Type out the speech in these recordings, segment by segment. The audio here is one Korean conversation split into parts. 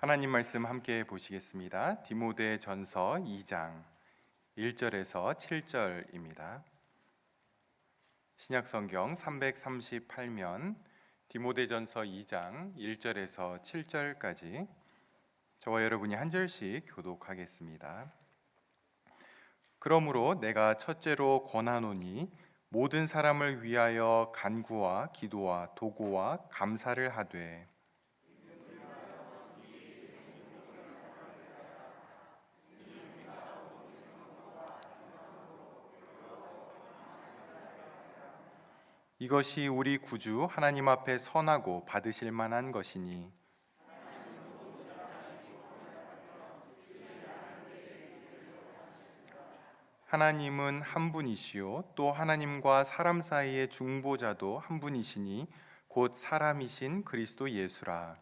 하나님 말씀 함께 보시겠습니다. 디모데전서 2장 1절에서 7절입니다. 신약성경 338면 디모데전서 2장 1절에서 7절까지 저와 여러분이 한 절씩 교독하겠습니다. 그러므로 내가 첫째로 권하노니 모든 사람을 위하여 간구와 기도와 도고와 감사를 하되 이것이 우리 구주 하나님 앞에 선하고 받으실 만한 것이니 하나님은 한 분이시요 또 하나님과 사람 사이의 중보자도 한 분이시니 곧 사람이신 그리스도 예수라.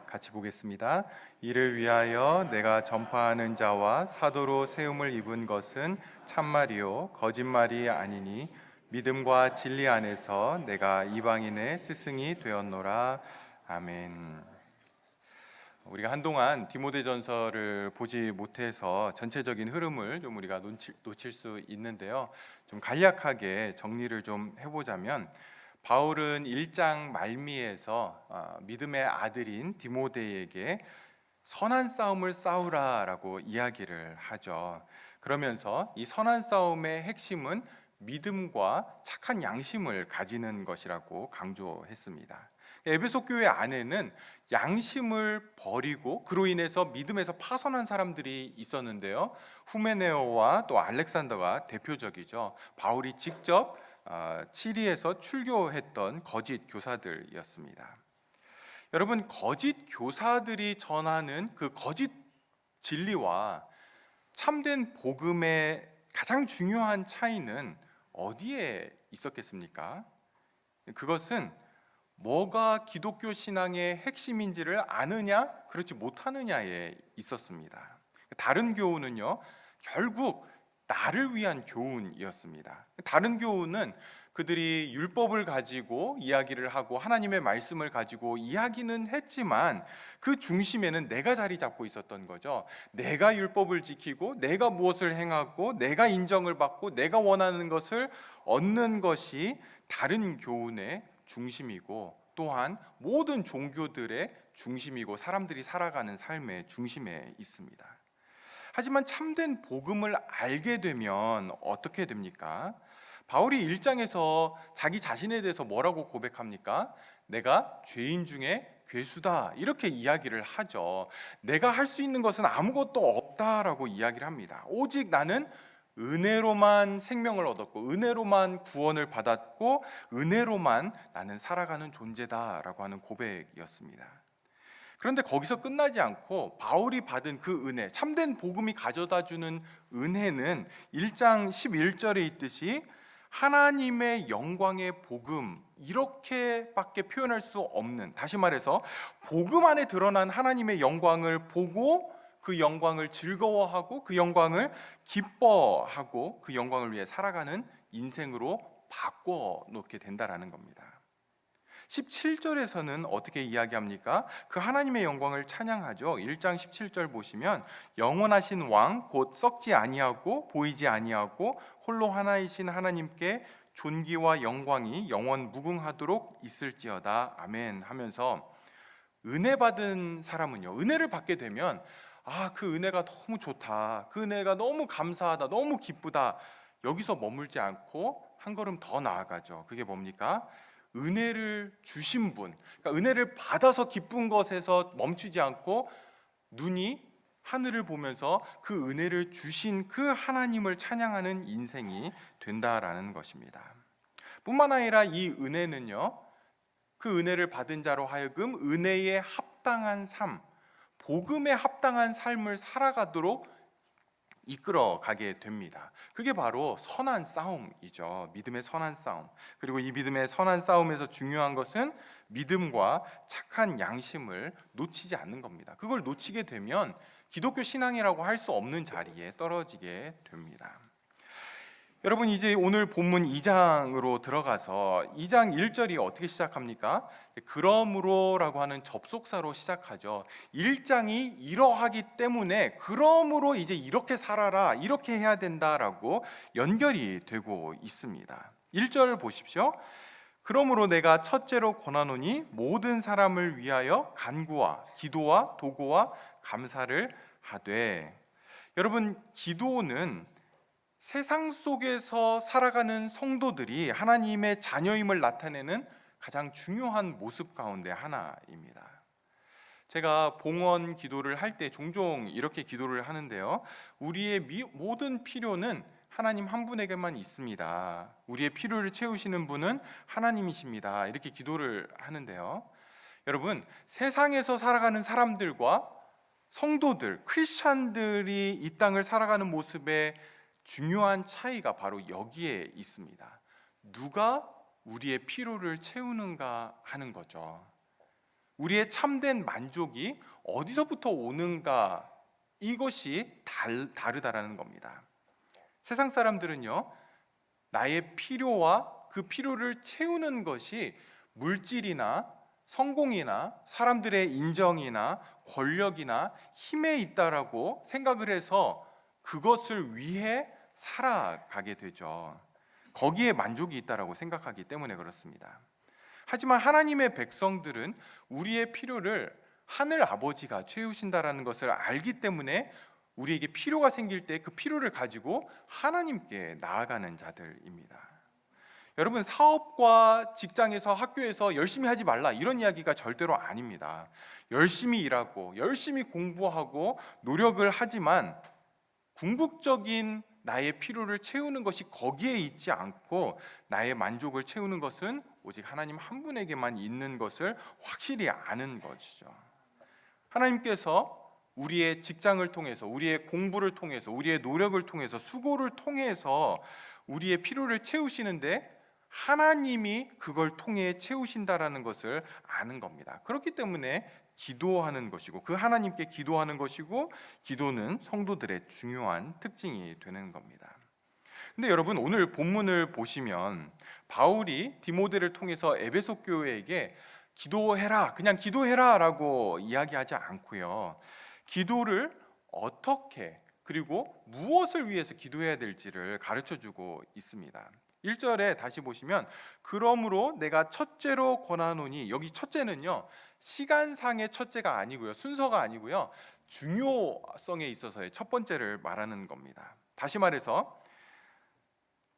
같이 보겠습니다. 이를 위하여 내가 전파하는 자와 사도로 세움을 입은 것은 참말이요 거짓말이 아니니 믿음과 진리 안에서 내가 이방인의 스승이 되었노라. 아멘. 우리가 한동안 디모데전서를 보지 못해서 전체적인 흐름을 좀 우리가 놓칠 수 있는데요. 좀 간략하게 정리를 좀 해보자면 바울은 1장 말미에서 믿음의 아들인 디모데에게 선한 싸움을 싸우라라고 이야기를 하죠. 그러면서 이 선한 싸움의 핵심은 믿음과 착한 양심을 가지는 것이라고 강조했습니다. 에베소 교회 안에는 양심을 버리고 그로 인해서 믿음에서 파선한 사람들이 있었는데요. 후메네오와 또 알렉산더가 대표적이죠. 바울이 직접 치리에서 출교했던 거짓 교사들이었습니다. 여러분, 거짓 교사들이 전하는 그 거짓 진리와 참된 복음의 가장 중요한 차이는 어디에 있었겠습니까? 그것은 뭐가 기독교 신앙의 핵심인지를 아느냐, 그렇지 못하느냐에 있었습니다. 다른 교훈은요, 결국 나를 위한 교훈이었습니다. 다른 교훈은 그들이 율법을 가지고 이야기를 하고 하나님의 말씀을 가지고 이야기는 했지만 그 중심에는 내가 자리 잡고 있었던 거죠. 내가 율법을 지키고 내가 무엇을 행하고 내가 인정을 받고 내가 원하는 것을 얻는 것이 다른 교훈의 중심이고 또한 모든 종교들의 중심이고 사람들이 살아가는 삶의 중심에 있습니다. 하지만 참된 복음을 알게 되면 어떻게 됩니까? 바울이 1장에서 자기 자신에 대해서 뭐라고 고백합니까? 내가 죄인 중에 괴수다, 이렇게 이야기를 하죠. 내가 할 수 있는 것은 아무것도 없다라고 이야기를 합니다. 오직 나는 은혜로만 생명을 얻었고 은혜로만 구원을 받았고 은혜로만 나는 살아가는 존재다라고 하는 고백이었습니다. 그런데 거기서 끝나지 않고 바울이 받은 그 은혜, 참된 복음이 가져다주는 은혜는 1장 11절에 있듯이 하나님의 영광의 복음, 이렇게밖에 표현할 수 없는, 다시 말해서 복음 안에 드러난 하나님의 영광을 보고 그 영광을 즐거워하고 그 영광을 기뻐하고 그 영광을 위해 살아가는 인생으로 바꿔놓게 된다라는 겁니다. 17절에서는 어떻게 이야기합니까? 그 하나님의 영광을 찬양하죠. 1장 17절 보시면 영원하신 왕 곧 썩지 아니하고 보이지 아니하고 홀로 하나이신 하나님께 존귀와 영광이 영원 무궁하도록 있을지어다. 아멘 하면서 은혜 받은 사람은요, 은혜를 받게 되면 그 은혜가 너무 좋다, 그 은혜가 너무 감사하다, 너무 기쁘다, 여기서 머물지 않고 한 걸음 더 나아가죠. 그게 뭡니까? 은혜를 주신 분, 그러니까 은혜를 받아서 기쁜 것에서 멈추지 않고 눈이 하늘을 보면서 그 은혜를 주신 그 하나님을 찬양하는 인생이 된다라는 것입니다. 뿐만 아니라 이 은혜는요, 그 은혜를 받은 자로 하여금 은혜에 합당한 삶, 복음에 합당한 삶을 살아가도록 이끌어가게 됩니다. 그게 바로 선한 싸움이죠. 믿음의 선한 싸움. 그리고 이 믿음의 선한 싸움에서 중요한 것은 믿음과 착한 양심을 놓치지 않는 겁니다. 그걸 놓치게 되면 기독교 신앙이라고 할 수 없는 자리에 떨어지게 됩니다. 여러분, 이제 오늘 본문 2장으로 들어가서 2장 1절이 어떻게 시작합니까? 그러므로라고 하는 접속사로 시작하죠. 1장이 이러하기 때문에 그러므로 이제 이렇게 살아라, 이렇게 해야 된다라고 연결이 되고 있습니다. 1절 보십시오. 그러므로 내가 첫째로 권하노니 모든 사람을 위하여 간구와 기도와 도구와 감사를 하되. 여러분, 기도는 세상 속에서 살아가는 성도들이 하나님의 자녀임을 나타내는 가장 중요한 모습 가운데 하나입니다. 제가 봉헌 기도를 할 때 종종 이렇게 기도를 하는데요. 우리의 모든 필요는 하나님 한 분에게만 있습니다. 우리의 필요를 채우시는 분은 하나님이십니다. 이렇게 기도를 하는데요. 여러분, 세상에서 살아가는 사람들과 성도들, 크리스찬들이 이 땅을 살아가는 모습에 중요한 차이가 바로 여기에 있습니다. 누가 우리의 필요를 채우는가 하는 거죠. 우리의 참된 만족이 어디서부터 오는가, 이것이 다르다라는 겁니다. 세상 사람들은요, 나의 필요와 그 필요를 채우는 것이 물질이나 성공이나 사람들의 인정이나 권력이나 힘에 있다라고 생각을 해서 그것을 위해 살아가게 되죠. 거기에 만족이 있다라고 생각하기 때문에 그렇습니다. 하지만 하나님의 백성들은 우리의 필요를 하늘 아버지가 채우신다라는 것을 알기 때문에 우리에게 필요가 생길 때 그 필요를 가지고 하나님께 나아가는 자들입니다. 여러분, 사업과 직장에서, 학교에서 열심히 하지 말라, 이런 이야기가 절대로 아닙니다. 열심히 일하고 열심히 공부하고 노력을 하지만 궁극적인 나의 필요를 채우는 것이 거기에 있지 않고 나의 만족을 채우는 것은 오직 하나님 한 분에게만 있는 것을 확실히 아는 것이죠. 하나님께서 우리의 직장을 통해서, 우리의 공부를 통해서, 우리의 노력을 통해서, 수고를 통해서 우리의 필요를 채우시는데 하나님이 그걸 통해 채우신다라는 것을 아는 겁니다. 그렇기 때문에 기도하는 것이고, 그 하나님께 기도하는 것이고, 기도는 성도들의 중요한 특징이 되는 겁니다. 근데 여러분, 오늘 본문을 보시면 바울이 디모데를 통해서 에베소 교회에게 기도해라, 그냥 기도해라 라고 이야기하지 않고요, 기도를 어떻게, 그리고 무엇을 위해서 기도해야 될지를 가르쳐주고 있습니다. 1절에 다시 보시면 그러므로 내가 첫째로 권하노니, 여기 첫째는요, 시간상의 첫째가 아니고요, 순서가 아니고요, 중요성에 있어서의 첫 번째를 말하는 겁니다. 다시 말해서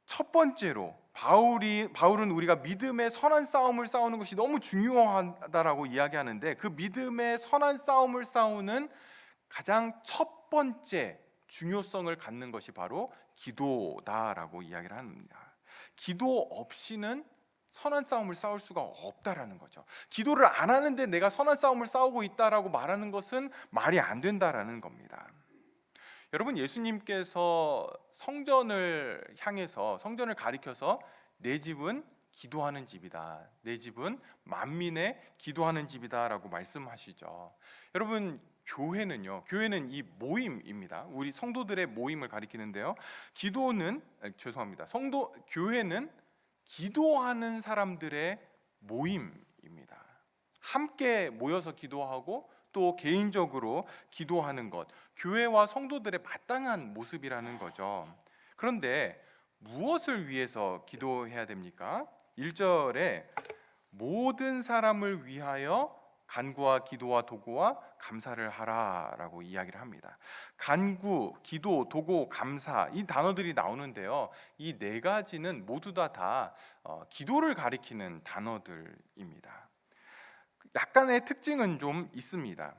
첫 번째로 바울은 우리가 믿음의 선한 싸움을 싸우는 것이 너무 중요하다라고 이야기하는데, 그 믿음의 선한 싸움을 싸우는 가장 첫 번째 중요성을 갖는 것이 바로 기도다라고 이야기를 합니다. 기도 없이는 선한 싸움을 싸울 수가 없다라는 거죠. 기도를 안 하는데 내가 선한 싸움을 싸우고 있다라고 말하는 것은 말이 안 된다라는 겁니다. 여러분, 예수님께서 성전을 향해서, 성전을 가리켜서 내 집은 기도하는 집이다, 내 집은 만민의 기도하는 집이다 라고 말씀하시죠. 여러분, 교회는 이 모임입니다. 우리 성도들의 모임을 가리키는데요, 교회는 기도하는 사람들의 모임입니다. 함께 모여서 기도하고 또 개인적으로 기도하는 것, 교회와 성도들의 마땅한 모습이라는 거죠. 그런데 무엇을 위해서 기도해야 됩니까? 1절에 모든 사람을 위하여 간구와 기도와 도구와 감사를 하라라고 이야기를 합니다. 간구, 기도, 도구, 감사, 이 단어들이 나오는데요, 이 네 가지는 모두 다 기도를 가리키는 단어들입니다. 약간의 특징은 좀 있습니다.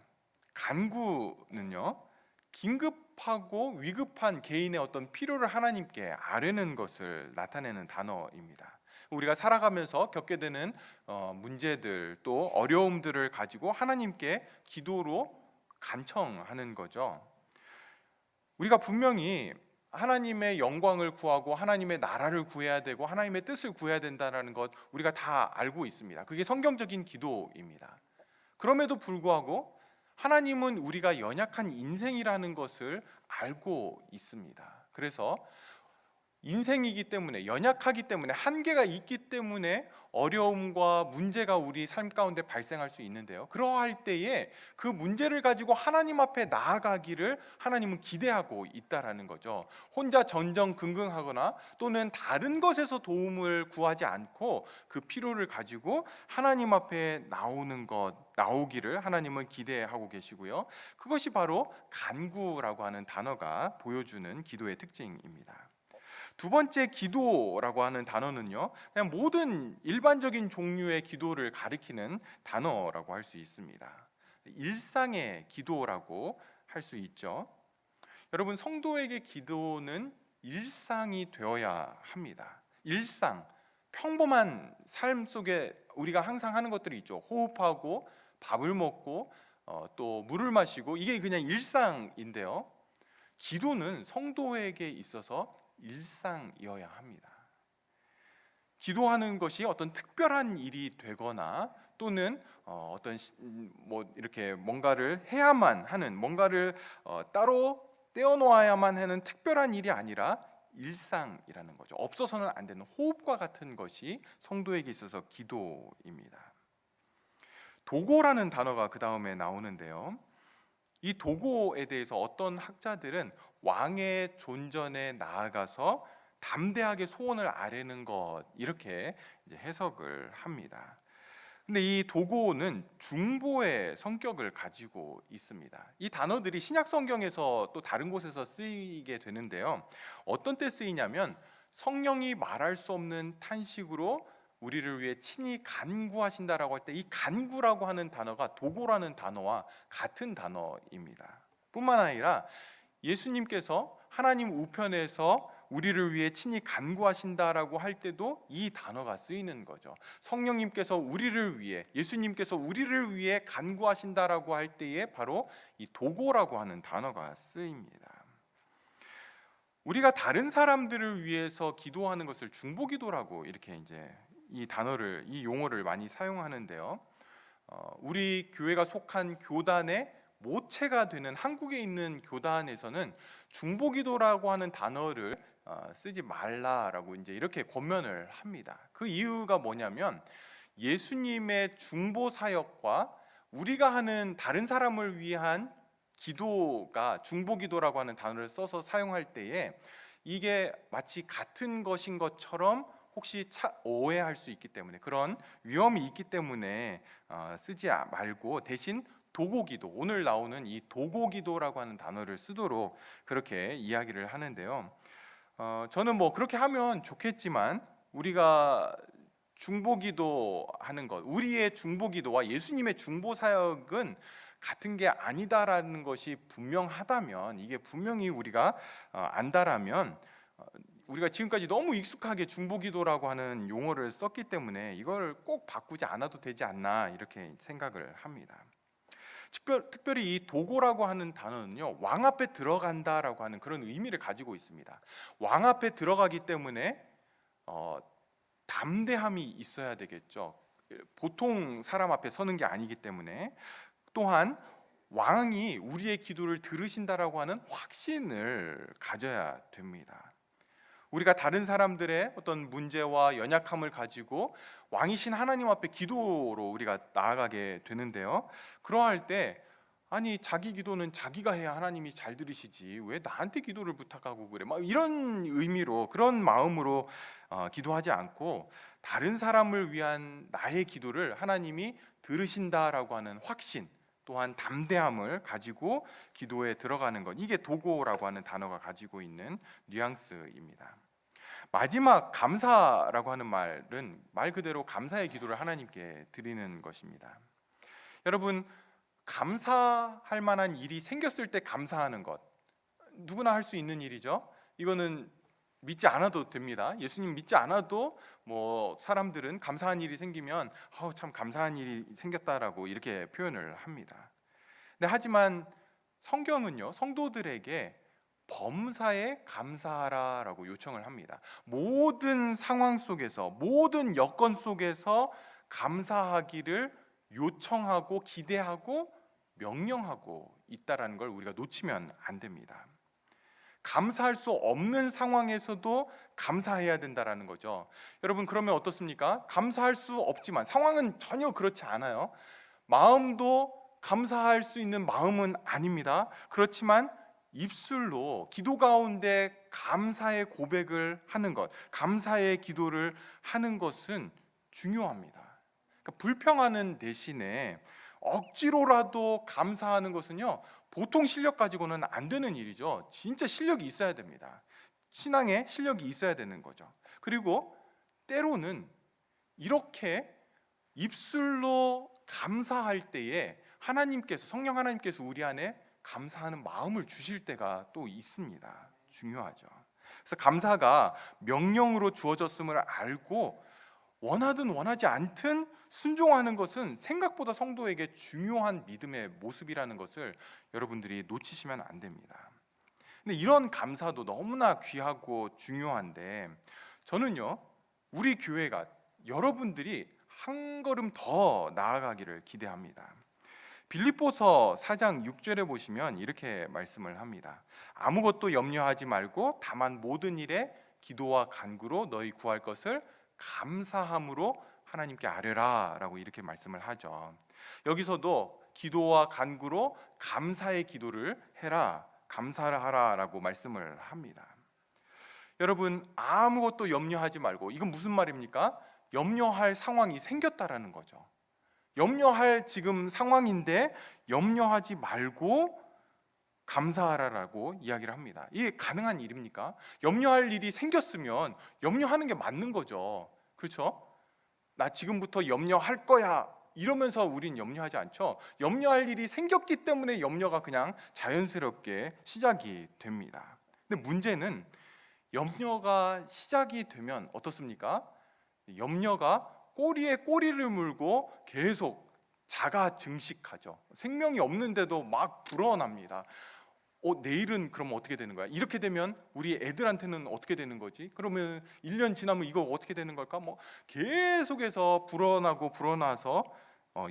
간구는요, 긴급하고 위급한 개인의 어떤 필요를 하나님께 아뢰는 것을 나타내는 단어입니다. 우리가 살아가면서 겪게 되는 문제들, 또 어려움들을 가지고 하나님께 기도로 간청하는 거죠. 우리가 분명히 하나님의 영광을 구하고 하나님의 나라를 구해야 되고 하나님의 뜻을 구해야 된다는 것, 우리가 다 알고 있습니다. 그게 성경적인 기도입니다. 그럼에도 불구하고 하나님은 우리가 연약한 인생이라는 것을 알고 있습니다. 그래서 인생이기 때문에, 연약하기 때문에, 한계가 있기 때문에 어려움과 문제가 우리 삶 가운데 발생할 수 있는데요, 그러할 때에 그 문제를 가지고 하나님 앞에 나아가기를 하나님은 기대하고 있다라는 거죠. 혼자 전전긍긍하거나 또는 다른 것에서 도움을 구하지 않고 그 필요를 가지고 하나님 앞에 나오기를 하나님은 기대하고 계시고요, 그것이 바로 간구라고 하는 단어가 보여주는 기도의 특징입니다. 두 번째, 기도라고 하는 단어는요, 그냥 모든 일반적인 종류의 기도를 가리키는 단어라고 할 수 있습니다. 일상의 기도라고 할 수 있죠. 여러분, 성도에게 기도는 일상이 되어야 합니다. 일상, 평범한 삶 속에 우리가 항상 하는 것들이 있죠. 호흡하고 밥을 먹고 또 물을 마시고, 이게 그냥 일상인데요, 기도는 성도에게 있어서 일상이어야 합니다. 기도하는 것이 어떤 특별한 일이 되거나 또는 이렇게 뭔가를 해야만 하는, 뭔가를 따로 떼어놓아야만 하는 특별한 일이 아니라 일상이라는 거죠. 없어서는 안 되는 호흡과 같은 것이 성도에게 있어서 기도입니다. 도고라는 단어가 그 다음에 나오는데요, 이 도고에 대해서 어떤 학자들은 왕의 존전에 나아가서 담대하게 소원을 아뢰는 것, 이렇게 이제 해석을 합니다. 근데 이 도고는 중보의 성격을 가지고 있습니다. 이 단어들이 신약 성경에서 또 다른 곳에서 쓰이게 되는데요, 어떤 때 쓰이냐면 성령이 말할 수 없는 탄식으로 우리를 위해 친히 간구하신다라고 할 때, 이 간구라고 하는 단어가 도고라는 단어와 같은 단어입니다. 뿐만 아니라 예수님께서 하나님 우편에서 우리를 위해 친히 간구하신다라고 할 때도 이 단어가 쓰이는 거죠. 성령님께서 우리를 위해, 예수님께서 우리를 위해 간구하신다라고 할 때에 바로 이 도고라고 하는 단어가 쓰입니다. 우리가 다른 사람들을 위해서 기도하는 것을 중보기도라고 이렇게 이제 이 용어를 많이 사용하는데요, 우리 교회가 속한 교단의 모체가 되는 한국에 있는 교단에서는 중보기도라고 하는 단어를 쓰지 말라라고 이제 이렇게 권면을 합니다. 그 이유가 뭐냐면, 예수님의 중보 사역과 우리가 하는 다른 사람을 위한 기도가 중보기도라고 하는 단어를 써서 사용할 때에 이게 마치 같은 것인 것처럼 혹시 오해할 수 있기 때문에, 그런 위험이 있기 때문에 쓰지 말고 대신 도고기도, 오늘 나오는 이 도고기도라고 하는 단어를 쓰도록 그렇게 이야기를 하는데요, 저는 뭐 그렇게 하면 좋겠지만, 우리가 중보기도 하는 것, 우리의 중보기도와 예수님의 중보사역은 같은 게 아니다라는 것이 분명하다면, 이게 분명히 우리가 안다라면, 우리가 지금까지 너무 익숙하게 중보기도라고 하는 용어를 썼기 때문에 이걸 꼭 바꾸지 않아도 되지 않나, 이렇게 생각을 합니다. 특별히 이 도고라고 하는 단어는요, 왕 앞에 들어간다라고 하는 그런 의미를 가지고 있습니다. 왕 앞에 들어가기 때문에 담대함이 있어야 되겠죠. 보통 사람 앞에 서는 게 아니기 때문에, 또한 왕이 우리의 기도를 들으신다라고 하는 확신을 가져야 됩니다. 우리가 다른 사람들의 어떤 문제와 연약함을 가지고 왕이신 하나님 앞에 기도로 우리가 나아가게 되는데요, 그러할 때 아니, 자기 기도는 자기가 해야 하나님이 잘 들으시지 왜 나한테 기도를 부탁하고 그래, 막 이런 의미로, 그런 마음으로 기도하지 않고 다른 사람을 위한 나의 기도를 하나님이 들으신다라고 하는 확신, 또한 담대함을 가지고 기도에 들어가는 것, 이게 도고라고 하는 단어가 가지고 있는 뉘앙스입니다. 마지막, 감사라고 하는 말은 말 그대로 감사의 기도를 하나님께 드리는 것입니다. 여러분, 감사할 만한 일이 생겼을 때 감사하는 것, 누구나 할 수 있는 일이죠. 이거는 믿지 않아도 됩니다. 예수님 믿지 않아도 사람들은 감사한 일이 생기면 참 감사한 일이 생겼다라고 이렇게 표현을 합니다. 하지만 성경은요, 성도들에게 범사에 감사하라라고 요청을 합니다. 모든 상황 속에서, 모든 여건 속에서 감사하기를 요청하고 기대하고 명령하고 있다라는 걸 우리가 놓치면 안 됩니다. 감사할 수 없는 상황에서도 감사해야 된다라는 거죠. 여러분, 그러면 어떻습니까? 감사할 수 없지만 상황은 전혀 그렇지 않아요. 마음도 감사할 수 있는 마음은 아닙니다. 그렇지만 입술로 기도 가운데 감사의 고백을 하는 것, 감사의 기도를 하는 것은 중요합니다. 그러니까 불평하는 대신에 억지로라도 감사하는 것은요, 보통 실력 가지고는 안 되는 일이죠. 진짜 실력이 있어야 됩니다. 신앙에 실력이 있어야 되는 거죠. 그리고 때로는 이렇게 입술로 감사할 때에 성령 하나님께서 우리 안에 감사하는 마음을 주실 때가 또 있습니다. 중요하죠. 그래서 감사가 명령으로 주어졌음을 알고 원하든 원하지 않든 순종하는 것은 생각보다 성도에게 중요한 믿음의 모습이라는 것을 여러분들이 놓치시면 안 됩니다. 근데 이런 감사도 너무나 귀하고 중요한데, 저는요, 우리 교회가 여러분들이 한 걸음 더 나아가기를 기대합니다. 빌립보서 4장 6절에 보시면 이렇게 말씀을 합니다. 아무것도 염려하지 말고 다만 모든 일에 기도와 간구로 너희 구할 것을 감사함으로 하나님께 아뢰라 라고 이렇게 말씀을 하죠. 여기서도 기도와 간구로 감사의 기도를 해라, 감사를 하라 라고 말씀을 합니다. 여러분, 아무것도 염려하지 말고, 이건 무슨 말입니까? 염려할 상황이 생겼다라는 거죠. 염려할 지금 상황인데 염려하지 말고 감사하라라고 이야기를 합니다. 이게 가능한 일입니까? 염려할 일이 생겼으면 염려하는 게 맞는 거죠. 그렇죠? 나 지금부터 염려할 거야 이러면서 우린 염려하지 않죠. 염려할 일이 생겼기 때문에 염려가 그냥 자연스럽게 시작이 됩니다. 근데 문제는 염려가 시작이 되면 어떻습니까? 염려가 꼬리에 꼬리를 물고 계속 자가 증식하죠. 생명이 없는데도 막 불어납니다. 내일은 그럼 어떻게 되는 거야? 이렇게 되면 우리 애들한테는 어떻게 되는 거지? 그러면 1년 지나면 이거 어떻게 되는 걸까? 계속해서 불어나서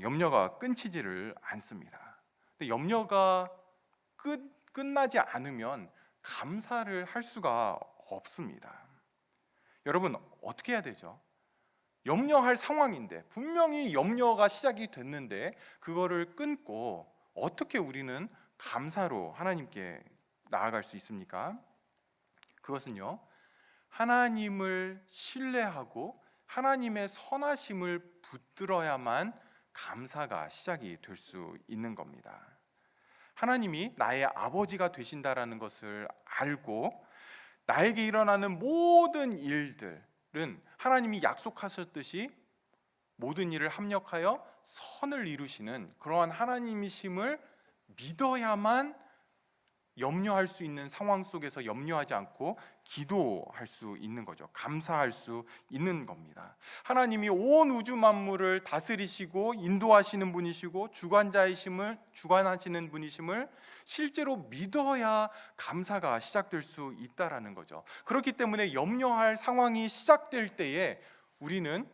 염려가 끊이지를 않습니다. 근데 염려가 끝나지 않으면 감사를 할 수가 없습니다. 여러분, 어떻게 해야 되죠? 염려할 상황인데, 분명히 염려가 시작이 됐는데 그거를 끊고 어떻게 우리는 감사로 하나님께 나아갈 수 있습니까? 그것은요, 하나님을 신뢰하고 하나님의 선하심을 붙들어야만 감사가 시작이 될 수 있는 겁니다. 하나님이 나의 아버지가 되신다라는 것을 알고 나에게 일어나는 모든 일들은 하나님이 약속하셨듯이 모든 일을 합력하여 선을 이루시는 그러한 하나님이심을 믿어야만 염려할 수 있는 상황 속에서 염려하지 않고 기도할 수 있는 거죠. 감사할 수 있는 겁니다. 하나님이 온 우주 만물을 다스리시고 인도하시는 분이시고 주관하시는 분이심을 실제로 믿어야 감사가 시작될 수 있다라는 거죠. 그렇기 때문에 염려할 상황이 시작될 때에 우리는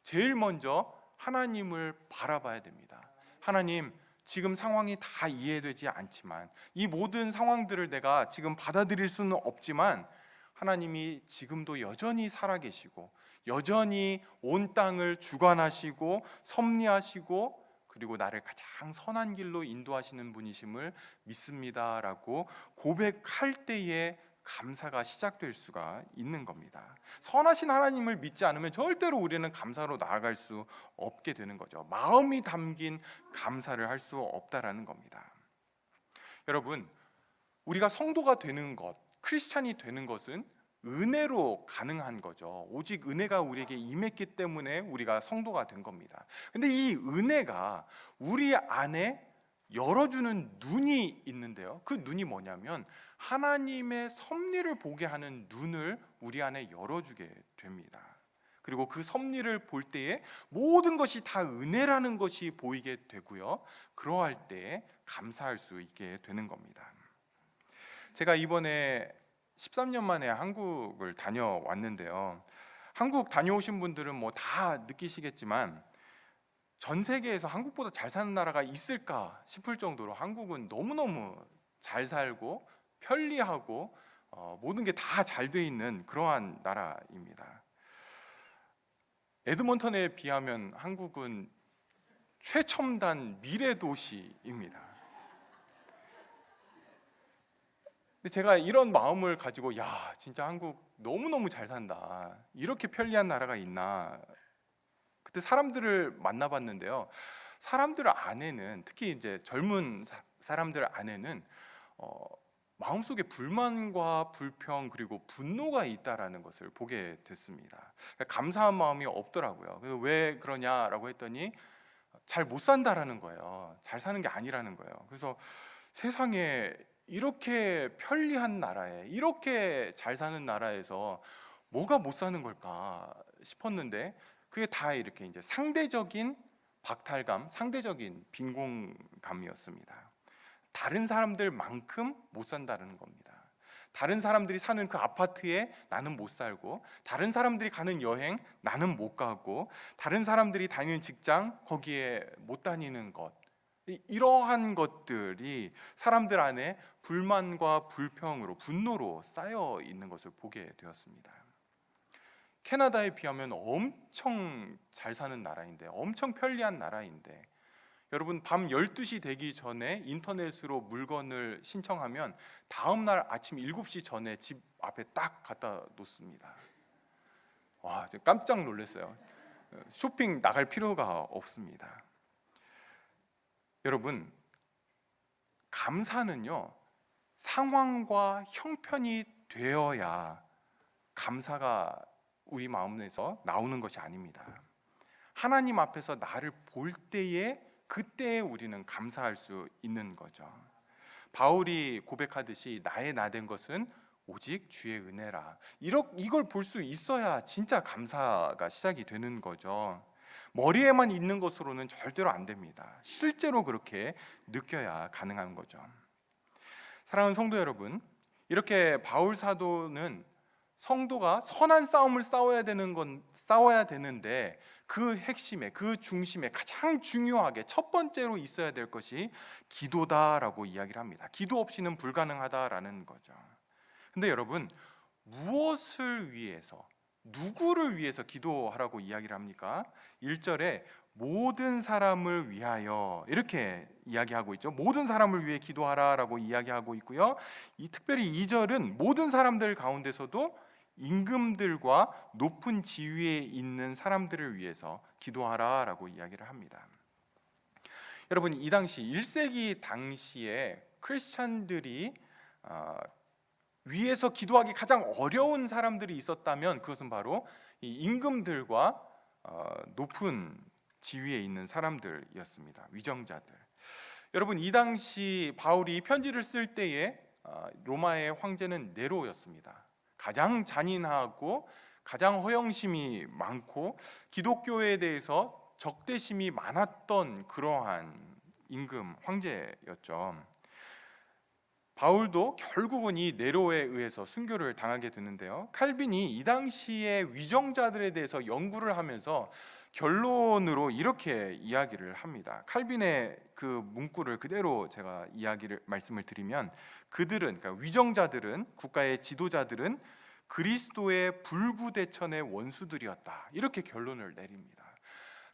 제일 먼저 하나님을 바라봐야 됩니다. 하나님, 지금 상황이 다 이해되지 않지만, 이 모든 상황들을 내가 지금 받아들일 수는 없지만 하나님이 지금도 여전히 살아계시고 여전히 온 땅을 주관하시고 섭리하시고 그리고 나를 가장 선한 길로 인도하시는 분이심을 믿습니다라고 고백할 때에 감사가 시작될 수가 있는 겁니다. 선하신 하나님을 믿지 않으면 절대로 우리는 감사로 나아갈 수 없게 되는 거죠. 마음이 담긴 감사를 할 수 없다라는 겁니다. 여러분, 우리가 성도가 되는 것, 크리스찬이 되는 것은 은혜로 가능한 거죠. 오직 은혜가 우리에게 임했기 때문에 우리가 성도가 된 겁니다. 근데 이 은혜가 우리 안에 열어주는 눈이 있는데요, 그 눈이 뭐냐면 하나님의 섭리를 보게 하는 눈을 우리 안에 열어주게 됩니다. 그리고 그 섭리를 볼 때에 모든 것이 다 은혜라는 것이 보이게 되고요, 그러할 때 감사할 수 있게 되는 겁니다. 제가 이번에 13년 만에 한국을 다녀왔는데요, 한국 다녀오신 분들은 다 느끼시겠지만 전 세계에서 한국보다 잘 사는 나라가 있을까 싶을 정도로 한국은 너무너무 잘 살고 편리하고 모든 게 다 잘 돼 있는 그러한 나라입니다. 에드먼턴에 비하면 한국은 최첨단 미래 도시입니다. 근데 제가 이런 마음을 가지고 진짜 한국 너무너무 잘 산다, 이렇게 편리한 나라가 있나, 그때 사람들을 만나봤는데요. 사람들 안에는, 특히 이제 젊은 사람들 안에는 마음속에 불만과 불평 그리고 분노가 있다라는 것을 보게 됐습니다. 감사한 마음이 없더라고요. 그래서 왜 그러냐라고 했더니 잘 못 산다라는 거예요. 잘 사는 게 아니라는 거예요. 그래서 세상에 이렇게 편리한 나라에, 이렇게 잘 사는 나라에서 뭐가 못 사는 걸까 싶었는데, 그게 다 이렇게 이제 상대적인 박탈감, 상대적인 빈곤감이었습니다. 다른 사람들만큼 못 산다는 겁니다. 다른 사람들이 사는 그 아파트에 나는 못 살고, 다른 사람들이 가는 여행 나는 못 가고, 다른 사람들이 다니는 직장 거기에 못 다니는 것, 이러한 것들이 사람들 안에 불만과 불평으로, 분노로 쌓여 있는 것을 보게 되었습니다. 캐나다에 비하면 엄청 잘 사는 나라인데, 엄청 편리한 나라인데, 여러분 밤 12시 되기 전에 인터넷으로 물건을 신청하면 다음날 아침 7시 전에 집 앞에 딱 갖다 놓습니다. 와, 제가 깜짝 놀랐어요. 쇼핑 나갈 필요가 없습니다. 여러분, 감사는요, 상황과 형편이 되어야 감사가 우리 마음에서 나오는 것이 아닙니다. 하나님 앞에서 나를 볼 때에, 그때에 우리는 감사할 수 있는 거죠. 바울이 고백하듯이 나의 나된 것은 오직 주의 은혜라, 이걸 볼 수 있어야 진짜 감사가 시작이 되는 거죠. 머리에만 있는 것으로는 절대로 안 됩니다. 실제로 그렇게 느껴야 가능한 거죠. 사랑하는 성도 여러분, 이렇게 바울 사도는 성도가 선한 싸움을 싸워야 되는데, 그 핵심에, 그 중심에 가장 중요하게 첫 번째로 있어야 될 것이 기도다라고 이야기를 합니다. 기도 없이는 불가능하다라는 거죠. 근데 여러분, 무엇을 위해서, 누구를 위해서 기도하라고 이야기를 합니까? 1절에 모든 사람을 위하여 이렇게 이야기하고 있죠. 모든 사람을 위해 기도하라라고 이야기하고 있고요. 특별히 2절은 모든 사람들 가운데서도 임금들과 높은 지위에 있는 사람들을 위해서 기도하라라고 이야기를 합니다. 여러분, 이 당시 1세기 당시에 크리스찬들이 위에서 기도하기 가장 어려운 사람들이 있었다면 그것은 바로 이 임금들과 높은 지위에 있는 사람들이었습니다. 위정자들. 여러분, 이 당시 바울이 편지를 쓸 때에 로마의 황제는 네로였습니다. 가장 잔인하고 가장 허영심이 많고 기독교에 대해서 적대심이 많았던 그러한 임금 황제였죠. 바울도 결국은 이 네로에 의해서 순교를 당하게 되는데요. 칼빈이 이 당시의 위정자들에 대해서 연구를 하면서 결론으로 이렇게 이야기를 합니다. 칼빈의 그 문구를 그대로 제가 말씀을 드리면, 그러니까 위정자들은, 국가의 지도자들은 그리스도의 불구대천의 원수들이었다, 이렇게 결론을 내립니다.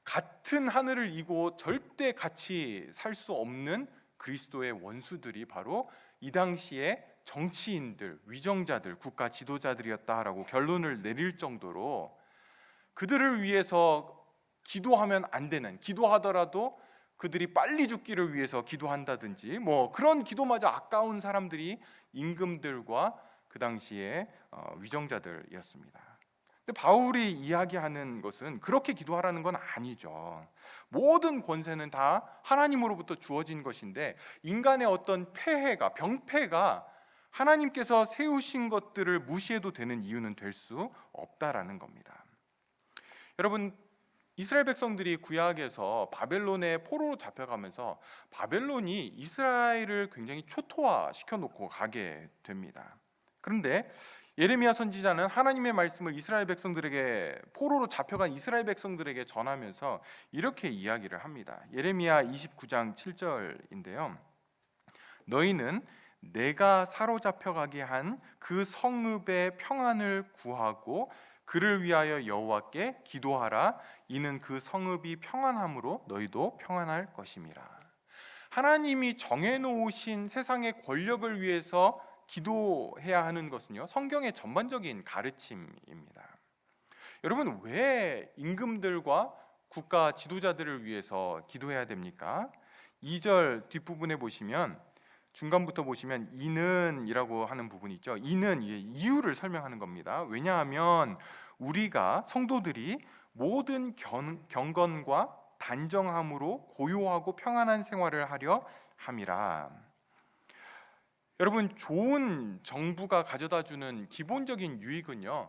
같은 하늘을 이고 절대 같이 살 수 없는 그리스도의 원수들이 바로 이 당시에 정치인들, 위정자들, 국가 지도자들이었다라고 결론을 내릴 정도로 그들을 위해서 기도하면 안 되는, 기도하더라도 그들이 빨리 죽기를 위해서 기도한다든지 그런 기도마저 아까운 사람들이 임금들과 그 당시에 위정자들이었습니다. 근데 바울이 이야기하는 것은 그렇게 기도하라는 건 아니죠. 모든 권세는 다 하나님으로부터 주어진 것인데, 인간의 어떤 폐해가, 병폐가 하나님께서 세우신 것들을 무시해도 되는 이유는 될 수 없다라는 겁니다. 여러분, 이스라엘 백성들이 구약에서 바벨론의 포로로 잡혀가면서 바벨론이 이스라엘을 굉장히 초토화시켜 놓고 가게 됩니다. 그런데 예레미야 선지자는 하나님의 말씀을 이스라엘 백성들에게, 포로로 잡혀간 이스라엘 백성들에게 전하면서 이렇게 이야기를 합니다. 예레미야 29장 7절인데요. 너희는 내가 사로잡혀가게 한 그 성읍의 평안을 구하고 그를 위하여 여호와께 기도하라. 이는 그 성읍이 평안함으로 너희도 평안할 것임이라. 하나님이 정해놓으신 세상의 권력을 위해서 기도해야 하는 것은요, 성경의 전반적인 가르침입니다. 여러분, 왜 임금들과 국가 지도자들을 위해서 기도해야 됩니까? 2절 뒷부분에 보시면, 중간부터 보시면 이는이라고 하는 부분이 있죠. 이는 이유를 설명하는 겁니다. 왜냐하면 우리가 성도들이 모든 경건과 단정함으로 고요하고 평안한 생활을 하려 함이라. 여러분, 좋은 정부가 가져다주는 기본적인 유익은요,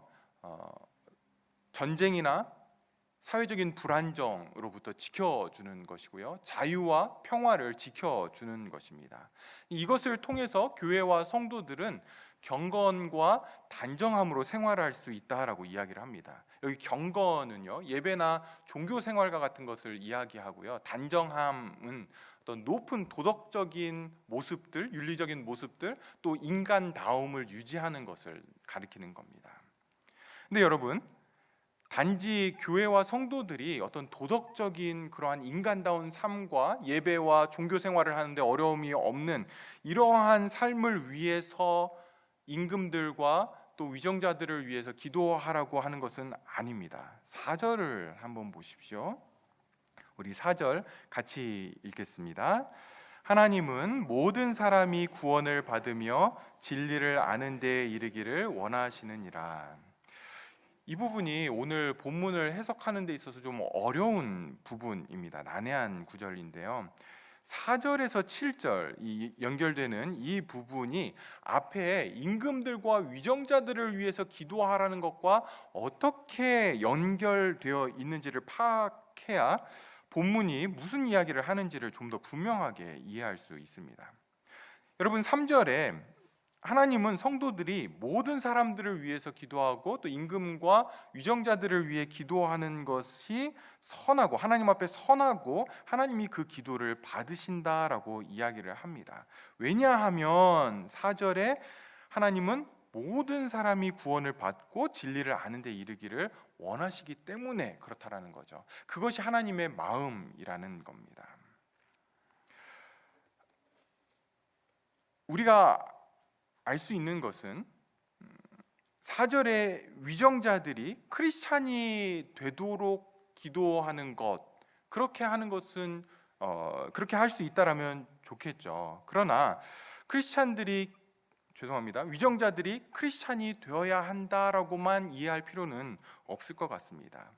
전쟁이나 사회적인 불안정으로부터 지켜주는 것이고요, 자유와 평화를 지켜주는 것입니다. 이것을 통해서 교회와 성도들은 경건과 단정함으로 생활할 수 있다라고 이야기를 합니다. 여기 경건은요, 예배나 종교 생활과 같은 것을 이야기하고요, 단정함은 어떤 높은 도덕적인 모습들, 윤리적인 모습들, 또 인간다움을 유지하는 것을 가리키는 겁니다. 근데 여러분, 단지 교회와 성도들이 어떤 도덕적인 그러한 인간다운 삶과 예배와 종교 생활을 하는데 어려움이 없는 이러한 삶을 위해서 임금들과 또 위정자들을 위해서 기도하라고 하는 것은 아닙니다. 4절을 한번 보십시오. 우리 4절 같이 읽겠습니다. 하나님은 모든 사람이 구원을 받으며 진리를 아는 데에 이르기를 원하시느니라. 이 부분이 오늘 본문을 해석하는 데 있어서 좀 어려운 부분입니다. 난해한 구절인데요, 4절에서 7절 연결되는 이 부분이 앞에 임금들과 위정자들을 위해서 기도하라는 것과 어떻게 연결되어 있는지를 파악해야 본문이 무슨 이야기를 하는지를 좀 더 분명하게 이해할 수 있습니다. 여러분, 3절에 하나님은 성도들이 모든 사람들을 위해서 기도하고 또 임금과 위정자들을 위해 기도하는 것이 선하고 하나님 앞에 선하고 하나님이 그 기도를 받으신다라고 이야기를 합니다. 왜냐하면 4절에 하나님은 모든 사람이 구원을 받고 진리를 아는 데 이르기를 원하시기 때문에 그렇다라는 거죠. 그것이 하나님의 마음이라는 겁니다. 우리가 알 수 있는 것은 4절의 위정자들이 크리스찬이 되도록 기도하는 것, 그렇게 하는 것은 그렇게 할 수 있다라면 좋겠죠. 그러나 위정자들이 크리스찬이 되어야 한다라고만 이해할 필요는 없을 것 같습니다.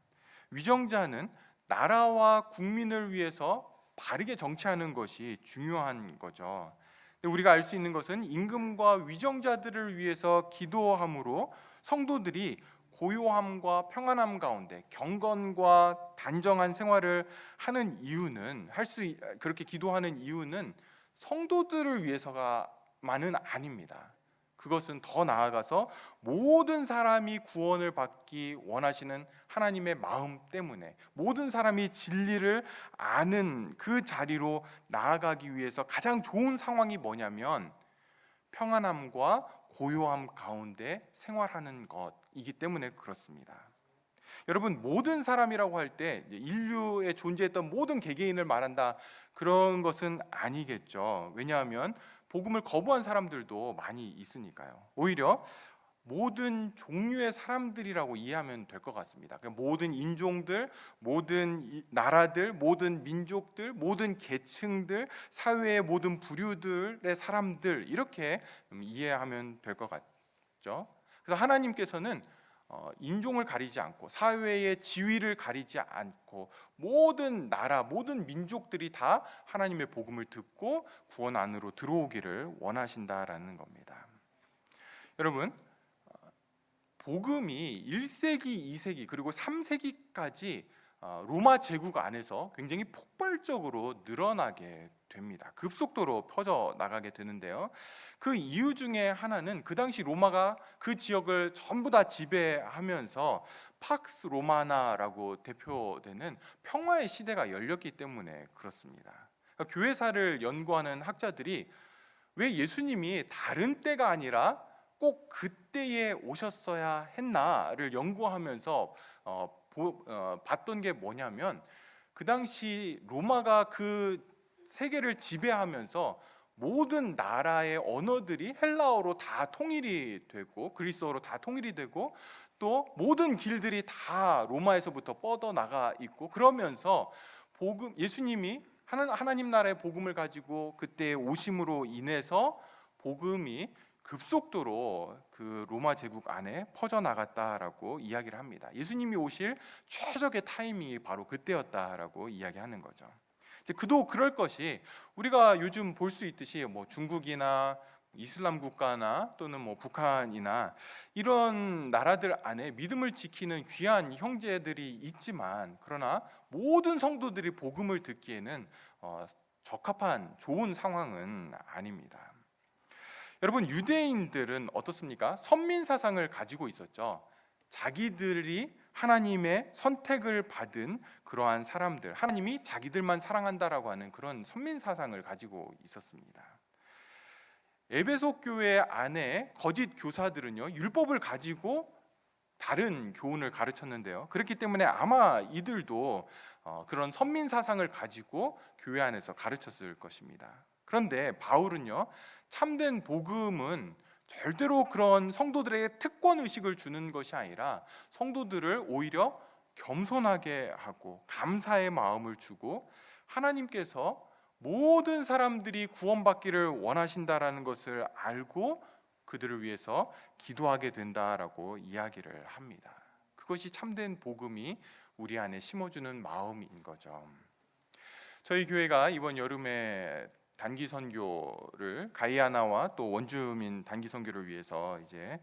위정자는 나라와 국민을 위해서 바르게 정치하는 것이 중요한 거죠. 우리가 알 수 있는 것은 임금과 위정자들을 위해서 기도함으로 성도들이 고요함과 평안함 가운데 경건과 단정한 생활을 하는 이유는 그렇게 기도하는 이유는 성도들을 위해서만은 아닙니다. 그것은 더 나아가서 모든 사람이 구원을 받기 원하시는 하나님의 마음 때문에 모든 사람이 진리를 아는 그 자리로 나아가기 위해서 가장 좋은 상황이 뭐냐면 평안함과 고요함 가운데 생활하는 것이기 때문에 그렇습니다. 여러분, 모든 사람이라고 할 때 인류에 존재했던 모든 개개인을 말한다, 그런 것은 아니겠죠. 왜냐하면 복음을 거부한 사람들도 많이 있으니까요. 오히려 모든 종류의 사람들이라고 이해하면 될 것 같습니다. 모든 인종들, 모든 나라들, 모든 민족들, 모든 계층들, 사회의 모든 부류들의 사람들, 이렇게 이해하면 될 것 같죠. 그래서 하나님께서는 인종을 가리지 않고 사회의 지위를 가리지 않고 모든 나라, 모든 민족들이 다 하나님의 복음을 듣고 구원 안으로 들어오기를 원하신다라는 겁니다. 여러분, 복음이 1세기, 2세기 그리고 3세기까지 로마 제국 안에서 굉장히 폭발적으로 늘어나게 됩니다. 급속도로 퍼져 나가게 되는데요, 그 이유 중에 하나는 그 당시 로마가 그 지역을 전부 다 지배하면서 팍스 로마나라고 대표되는 평화의 시대가 열렸기 때문에 그렇습니다. 그러니까 교회사를 연구하는 학자들이 왜 예수님이 다른 때가 아니라 꼭 그때에 오셨어야 했나를 연구하면서 봤던 게 뭐냐면, 그 당시 로마가 그 세계를 지배하면서 모든 나라의 언어들이 헬라어로 다 통일이 되고 그리스어로 다 통일이 되고 또 모든 길들이 다 로마에서부터 뻗어나가 있고, 그러면서 예수님이 하나님 나라의 복음을 가지고 그때 오심으로 인해서 복음이 급속도로 그 로마 제국 안에 퍼져나갔다라고 이야기를 합니다. 예수님이 오실 최적의 타이밍이 바로 그때였다라고 이야기하는 거죠. 그도 그럴 것이, 우리가 요즘 볼 수 있듯이 중국이나 이슬람 국가나 또는 북한이나 이런 나라들 안에 믿음을 지키는 귀한 형제들이 있지만, 그러나 모든 성도들이 복음을 듣기에는 적합한 좋은 상황은 아닙니다. 여러분, 유대인들은 어떻습니까? 선민 사상을 가지고 있었죠. 자기들이 하나님의 선택을 받은 그러한 사람들, 하나님이 자기들만 사랑한다라고 하는 그런 선민 사상을 가지고 있었습니다. 에베소 교회 안에 거짓 교사들은요, 율법을 가지고 다른 교훈을 가르쳤는데요, 그렇기 때문에 아마 이들도 그런 선민 사상을 가지고 교회 안에서 가르쳤을 것입니다. 그런데 바울은요, 참된 복음은 절대로 그런 성도들에게 특권 의식을 주는 것이 아니라 성도들을 오히려 겸손하게 하고 감사의 마음을 주고, 하나님께서 모든 사람들이 구원받기를 원하신다라는 것을 알고 그들을 위해서 기도하게 된다라고 이야기를 합니다. 그것이 참된 복음이 우리 안에 심어주는 마음인 거죠. 저희 교회가 이번 여름에 단기 선교를 가이아나와 또 원주민 단기 선교를 위해서 이제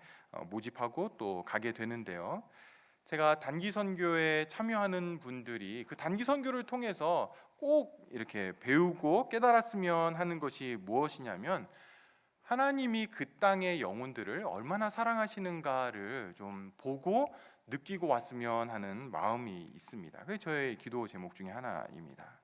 모집하고 또 가게 되는데요, 제가 단기 선교에 참여하는 분들이 그 단기 선교를 통해서 꼭 이렇게 배우고 깨달았으면 하는 것이 무엇이냐면, 하나님이 그 땅의 영혼들을 얼마나 사랑하시는가를 좀 보고 느끼고 왔으면 하는 마음이 있습니다. 그게 저의 기도 제목 중에 하나입니다.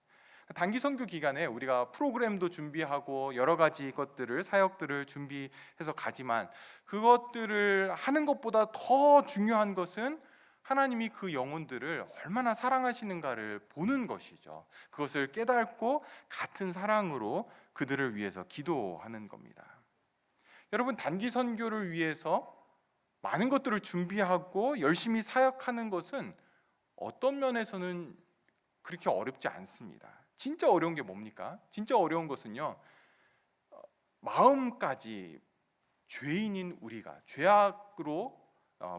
단기 선교 기간에 우리가 프로그램도 준비하고 여러 가지 것들을, 사역들을 준비해서 가지만, 그것들을 하는 것보다 더 중요한 것은 하나님이 그 영혼들을 얼마나 사랑하시는가를 보는 것이죠. 그것을 깨닫고 같은 사랑으로 그들을 위해서 기도하는 겁니다. 여러분, 단기 선교를 위해서 많은 것들을 준비하고 열심히 사역하는 것은 어떤 면에서는 그렇게 어렵지 않습니다. 진짜 어려운 게 뭡니까? 진짜 어려운 것은요, 마음까지 죄인인 우리가, 죄악으로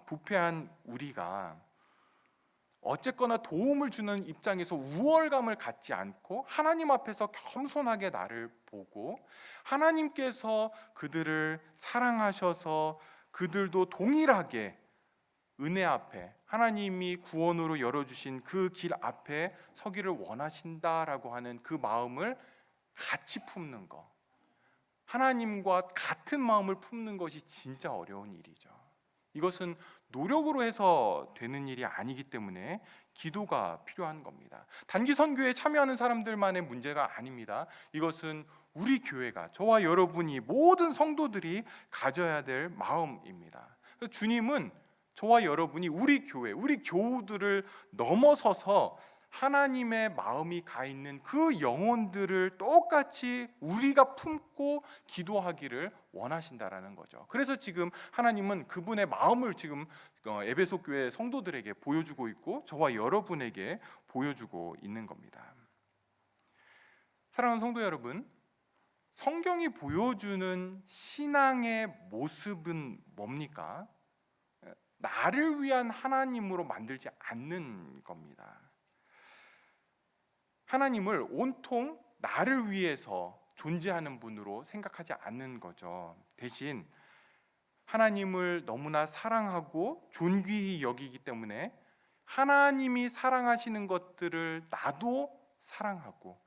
부패한 우리가 어쨌거나 도움을 주는 입장에서 우월감을 갖지 않고 하나님 앞에서 겸손하게 나를 보고, 하나님께서 그들을 사랑하셔서 그들도 동일하게 은혜 앞에, 하나님이 구원으로 열어주신 그 길 앞에 서기를 원하신다라고 하는 그 마음을 같이 품는 것, 하나님과 같은 마음을 품는 것이 진짜 어려운 일이죠. 이것은 노력으로 해서 되는 일이 아니기 때문에 기도가 필요한 겁니다. 단기 선교에 참여하는 사람들만의 문제가 아닙니다. 이것은 우리 교회가, 저와 여러분이, 모든 성도들이 가져야 될 마음입니다. 주님은 저와 여러분이 우리 교회, 우리 교우들을 넘어서서 하나님의 마음이 가 있는 그 영혼들을 똑같이 우리가 품고 기도하기를 원하신다라는 거죠. 그래서 지금 하나님은 그분의 마음을 지금 에베소 교회 성도들에게 보여주고 있고, 저와 여러분에게 보여주고 있는 겁니다. 사랑하는 성도 여러분, 성경이 보여주는 신앙의 모습은 뭡니까? 나를 위한 하나님으로 만들지 않는 겁니다. 하나님을 온통 나를 위해서 존재하는 분으로 생각하지 않는 거죠. 대신 하나님을 너무나 사랑하고 존귀히 여기기 때문에 하나님이 사랑하시는 것들을 나도 사랑하고,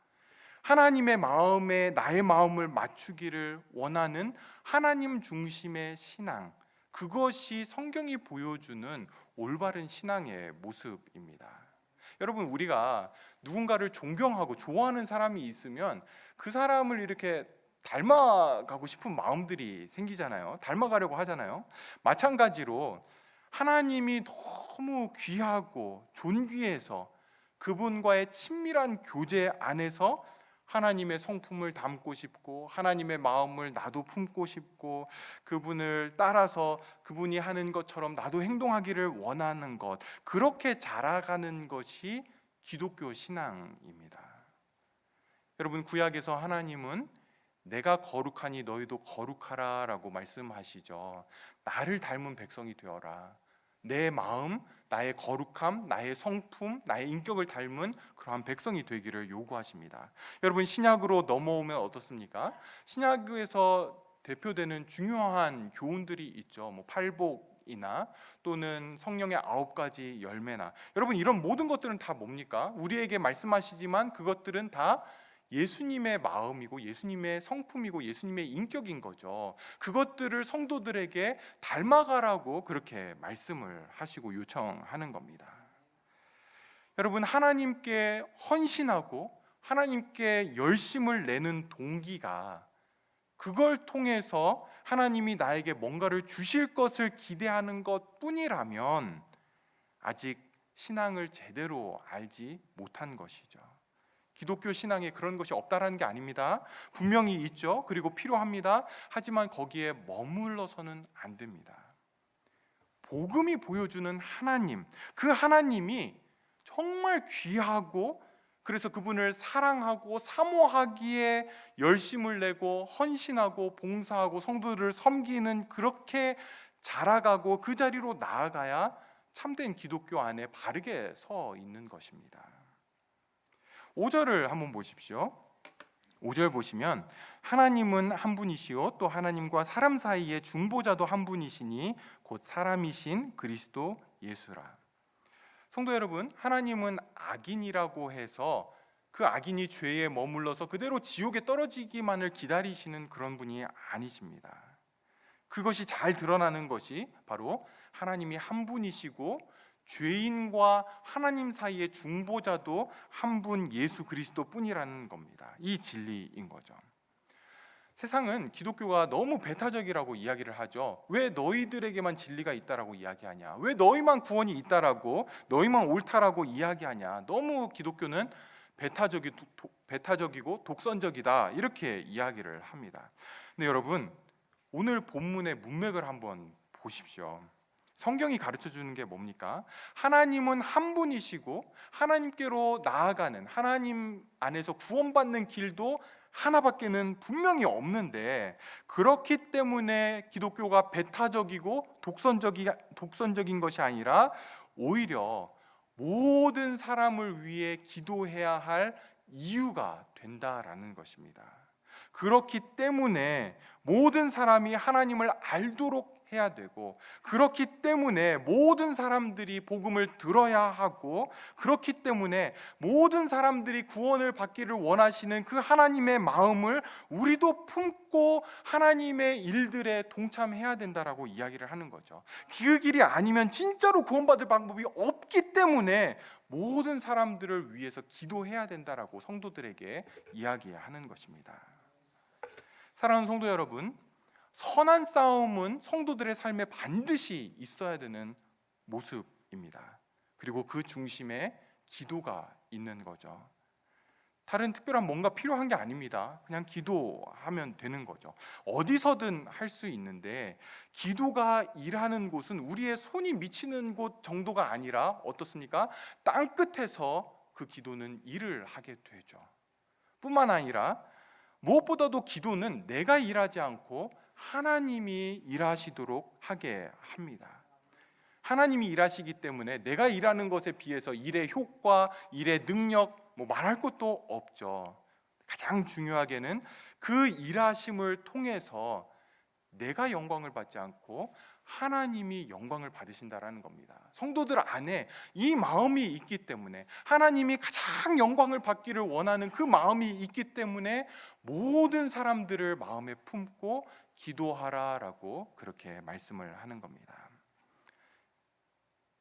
하나님의 마음에 나의 마음을 맞추기를 원하는 하나님 중심의 신앙, 그것이 성경이 보여주는 올바른 신앙의 모습입니다. 여러분, 우리가 누군가를 존경하고 좋아하는 사람이 있으면 그 사람을 이렇게 닮아가고 싶은 마음들이 생기잖아요. 닮아가려고 하잖아요. 마찬가지로 하나님이 너무 귀하고 존귀해서 그분과의 친밀한 교제 안에서 하나님의 성품을 담고 싶고 하나님의 마음을 나도 품고 싶고 그분을 따라서 그분이 하는 것처럼 나도 행동하기를 원하는 것, 그렇게 자라가는 것이 기독교 신앙입니다. 여러분, 구약에서 하나님은 내가 거룩하니 너희도 거룩하라 라고 말씀하시죠. 나를 닮은 백성이 되어라. 내 마음, 나의 거룩함, 나의 성품, 나의 인격을 닮은 그러한 백성이 되기를 요구하십니다. 여러분, 신약으로 넘어오면 어떻습니까? 신약에서 대표되는 중요한 교훈들이 있죠. 팔복이나 또는 성령의 9가지 열매나, 여러분, 이런 모든 것들은 다 뭡니까? 우리에게 말씀하시지만 그것들은 다 예수님의 마음이고 예수님의 성품이고 예수님의 인격인 거죠. 그것들을 성도들에게 닮아가라고 그렇게 말씀을 하시고 요청하는 겁니다. 여러분, 하나님께 헌신하고 하나님께 열심을 내는 동기가 그걸 통해서 하나님이 나에게 뭔가를 주실 것을 기대하는 것 뿐이라면 아직 신앙을 제대로 알지 못한 것이죠. 기독교 신앙에 그런 것이 없다라는 게 아닙니다. 분명히 있죠. 그리고 필요합니다. 하지만 거기에 머물러서는 안 됩니다. 복음이 보여주는 하나님, 그 하나님이 정말 귀하고 그래서 그분을 사랑하고 사모하기에 열심을 내고 헌신하고 봉사하고 성도들을 섬기는, 그렇게 자라가고 그 자리로 나아가야 참된 기독교 안에 바르게 서 있는 것입니다. 5절을 한번 보십시오. 5절 보시면 하나님은 한 분이시요 또 하나님과 사람 사이의 중보자도 한 분이시니 곧 사람이신 그리스도 예수라. 성도 여러분, 하나님은 악인이라고 해서 그 악인이 죄에 머물러서 그대로 지옥에 떨어지기만을 기다리시는 그런 분이 아니십니다. 그것이 잘 드러나는 것이 바로 하나님이 한 분이시고 죄인과 하나님 사이의 중보자도 한 분 예수 그리스도 뿐이라는 겁니다. 이 진리인 거죠. 세상은 기독교가 너무 배타적이라고 이야기를 하죠. 왜 너희들에게만 진리가 있다라고 이야기하냐? 왜 너희만 구원이 있다라고, 너희만 옳다라고 이야기하냐? 너무 기독교는 배타적이고 독선적이다, 이렇게 이야기를 합니다. 근데 여러분, 오늘 본문의 문맥을 한번 보십시오. 성경이 가르쳐 주는 게 뭡니까? 하나님은 한 분이시고 하나님께로 나아가는, 하나님 안에서 구원받는 길도 하나밖에는 분명히 없는데, 그렇기 때문에 기독교가 배타적이고 독선적인 것이 아니라 오히려 모든 사람을 위해 기도해야 할 이유가 된다라는 것입니다. 그렇기 때문에 모든 사람이 하나님을 알도록 해야 되고, 그렇기 때문에 모든 사람들이 복음을 들어야 하고, 그렇기 때문에 모든 사람들이 구원을 받기를 원하시는 그 하나님의 마음을 우리도 품고 하나님의 일들에 동참해야 된다라고 이야기를 하는 거죠. 그 길이 아니면 진짜로 구원받을 방법이 없기 때문에 모든 사람들을 위해서 기도해야 된다라고 성도들에게 이야기하는 것입니다. 사랑하는 성도 여러분, 선한 싸움은 성도들의 삶에 반드시 있어야 되는 모습입니다. 그리고 그 중심에 기도가 있는 거죠. 다른 특별한 뭔가 필요한 게 아닙니다. 그냥 기도하면 되는 거죠. 어디서든 할 수 있는데, 기도가 일하는 곳은 우리의 손이 미치는 곳 정도가 아니라 어떻습니까? 땅끝에서 그 기도는 일을 하게 되죠. 뿐만 아니라 무엇보다도 기도는 내가 일하지 않고 하나님이 일하시도록 하게 합니다. 하나님이 일하시기 때문에 내가 일하는 것에 비해서 일의 효과, 일의 능력, 말할 것도 없죠. 가장 중요하게는 그 일하심을 통해서 내가 영광을 받지 않고 하나님이 영광을 받으신다라는 겁니다. 성도들 안에 이 마음이 있기 때문에, 하나님이 가장 영광을 받기를 원하는 그 마음이 있기 때문에 모든 사람들을 마음에 품고 기도하라라고 그렇게 말씀을 하는 겁니다.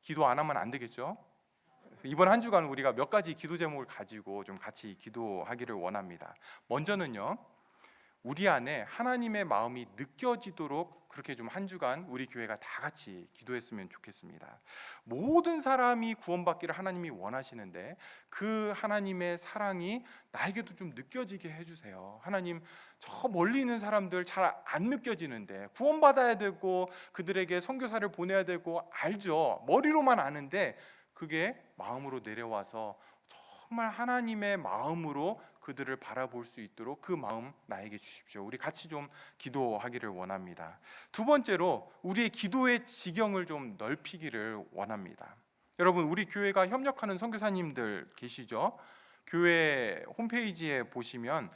기도 안 하면 안 되겠죠? 이번 한 주간 우리가 몇 가지 기도 제목을 가지고 좀 같이 기도하기를 원합니다. 먼저는요, 우리 안에 하나님의 마음이 느껴지도록 그렇게 좀 한 주간 우리 교회가 다 같이 기도했으면 좋겠습니다. 모든 사람이 구원받기를 하나님이 원하시는데 그 하나님의 사랑이 나에게도 좀 느껴지게 해주세요. 하나님, 저 멀리 있는 사람들 잘 안 느껴지는데 구원받아야 되고 그들에게 선교사를 보내야 되고 알죠. 머리로만 아는데 그게 마음으로 내려와서 정말 하나님의 마음으로 그들을 바라볼 수 있도록 그 마음 나에게 주십시오. 우리 같이 좀 기도하기를 원합니다. 두 번째로 우리의 기도의 지경을 좀 넓히기를 원합니다. 여러분, 우리 교회가 협력하는 선교사님들 계시죠? 교회 홈페이지에 보시면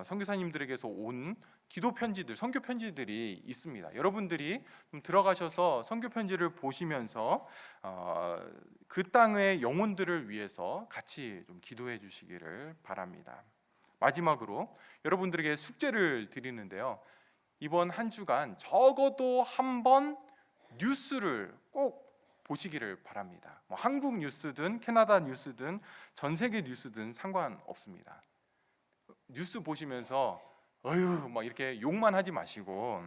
선교사님들에게서 온 기도 편지들, 선교 편지들이 있습니다. 여러분들이 좀 들어가셔서 선교 편지를 보시면서 그 땅의 영혼들을 위해서 같이 좀 기도해 주시기를 바랍니다. 마지막으로 여러분들에게 숙제를 드리는데요. 이번 한 주간 적어도 한 번 뉴스를 꼭 보시기를 바랍니다. 뭐 한국 뉴스든 캐나다 뉴스든 전 세계 뉴스든 상관없습니다. 뉴스 보시면서 어휴 막 이렇게 욕만 하지 마시고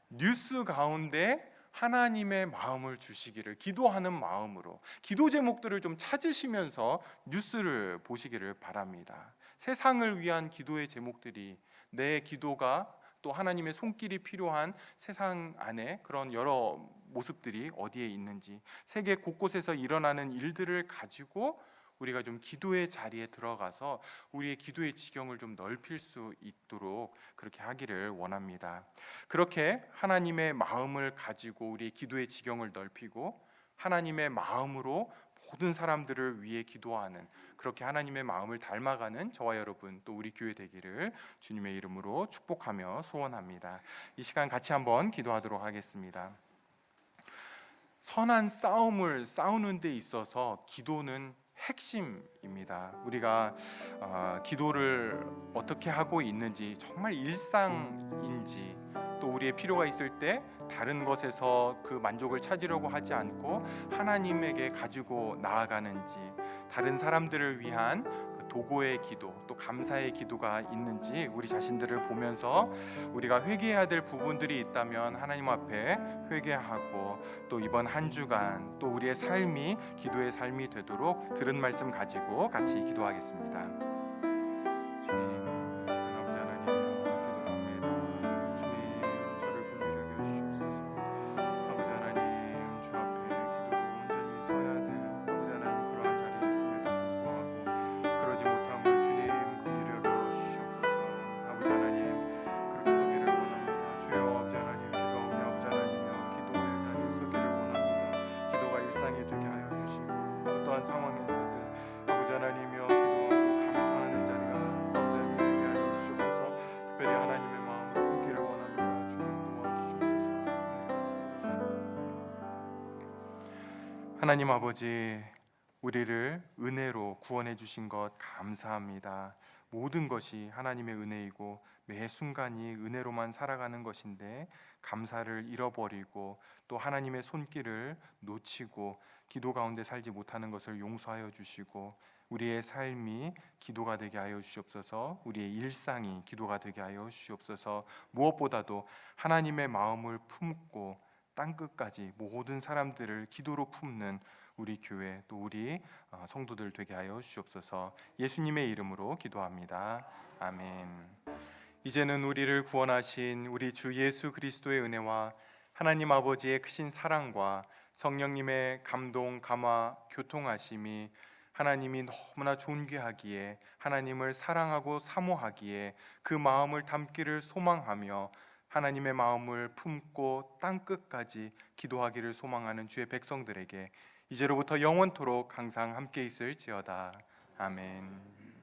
뉴스 가운데 하나님의 마음을 주시기를 기도하는 마음으로 기도 제목들을 좀 찾으시면서 뉴스를 보시기를 바랍니다. 세상을 위한 기도의 제목들이 내 기도가 또 하나님의 손길이 필요한 세상 안에 그런 여러 모습들이 어디에 있는지 세계 곳곳에서 일어나는 일들을 가지고 우리가 좀 기도의 자리에 들어가서 우리의 기도의 지경을 좀 넓힐 수 있도록 그렇게 하기를 원합니다. 그렇게 하나님의 마음을 가지고 우리의 기도의 지경을 넓히고 하나님의 마음으로 모든 사람들을 위해 기도하는 그렇게 하나님의 마음을 닮아가는 저와 여러분 또 우리 교회 되기를 주님의 이름으로 축복하며 소원합니다. 이 시간 같이 한번 기도하도록 하겠습니다. 선한 싸움을 싸우는 데 있어서 기도는 핵심입니다. 우리가 기도를 어떻게 하고 있는지 정말 일상인지 또 우리의 필요가 있을 때 다른 것에서 그 만족을 찾으려고 하지 않고 하나님에게 가지고 나아가는지 다른 사람들을 위한 그 도구의 기도 또 감사의 기도가 있는지 우리 자신들을 보면서 우리가 회개해야 될 부분들이 있다면 하나님 앞에 회개하고 또 이번 한 주간 또 우리의 삶이 기도의 삶이 되도록 들은 말씀 가지고 같이 기도하겠습니다. 주님, 이 시간 아버지 하나님이여 기도합니다. 주님, 저를 긍휼히 여겨 주시옵소서. 아버지 하나님, 주 앞에 기도로 온전히 서야 될 아버지 하나님 그러한 자리에 있음에도 불구하고 그러지 못함을 주님 긍휼히 여겨 주시옵소서. 아버지 하나님, 그렇게 서기를 원합니다. 주여 아버지 하나님 기도하오니 아버지 하나님이여 기도의 자리에 서기를 원합니다. 기도가 일상이 되게 하여 주시고 어떠한 상황에서든 아버지 하나님이여 기도하고 감사하는 자리가 아버지 하나님 되게 하여 주시옵소서. 특별히 하나님의 마음을 품기를 원합니다. 주님 도와주시옵소서. 하나님 아버지, 우리를 은혜로 구원해 주신 것 감사합니다. 모든 것이 하나님의 은혜이고 매 순간이 은혜로만 살아가는 것인데 감사를 잃어버리고 또 하나님의 손길을 놓치고 기도 가운데 살지 못하는 것을 용서하여 주시고 우리의 삶이 기도가 되게 하여 주시옵소서. 우리의 일상이 기도가 되게 하여 주시옵소서. 무엇보다도 하나님의 마음을 품고 땅끝까지 모든 사람들을 기도로 품는 우리 교회 또 우리 성도들 되게 하여 주시옵소서. 예수님의 이름으로 기도합니다. 아멘. 이제는 우리를 구원하신 우리 주 예수 그리스도의 은혜와 하나님 아버지의 크신 사랑과 성령님의 감동, 감화, 교통하심이 하나님이 너무나 존귀하기에 하나님을 사랑하고 사모하기에 그 마음을 담기를 소망하며 하나님의 마음을 품고 땅끝까지 기도하기를 소망하는 주의 백성들에게 이제로부터 영원토록 항상 함께 있을지어다. 아멘.